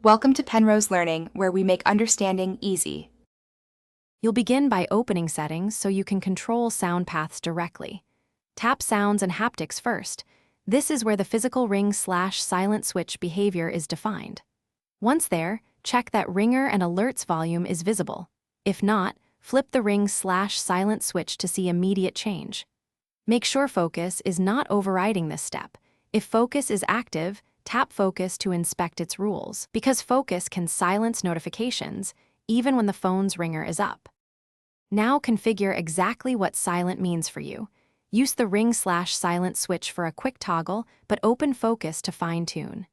Welcome to Penrose Learning, where we make understanding easy. You'll begin by opening settings so you can control sound paths directly. Tap sounds and haptics first. This is where the physical ring/silent switch behavior is defined. Once there, check that ringer and alerts volume is visible. If not, flip the ring/silent switch to see immediate change. Make sure focus is not overriding this step. If focus is active, tap focus to inspect its rules, because focus can silence notifications even when the phone's ringer is up. Now configure exactly what silent means for you. Use the ring/silent switch for a quick toggle, but open focus to fine-tune.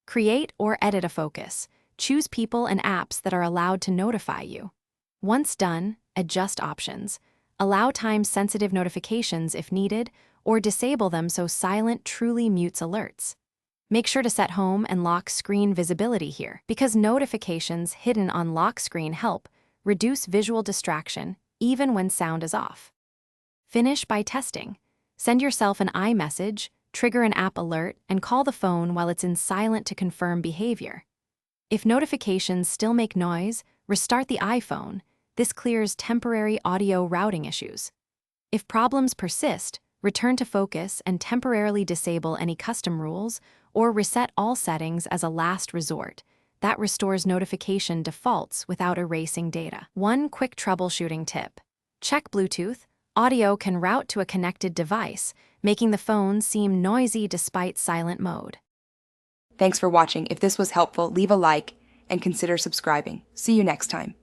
Create or edit a focus. Choose people and apps that are allowed to notify you. Once done, adjust options. Allow time-sensitive notifications if needed, or disable them so silent truly mutes alerts. Make sure to set home and lock screen visibility here, because notifications hidden on lock screen help reduce visual distraction even when sound is off. Finish by testing. Send yourself an iMessage, trigger an app alert, and call the phone while it's in silent to confirm behavior. If notifications still make noise, restart the iPhone. This clears temporary audio routing issues. If problems persist, return to focus and temporarily disable any custom rules, or reset all settings as a last resort. That restores notification defaults without erasing data. One quick troubleshooting tip. Check Bluetooth. Audio can route to a connected device, making the phone seem noisy despite silent mode. Thanks for watching. If this was helpful, leave a like and consider subscribing. See you next time.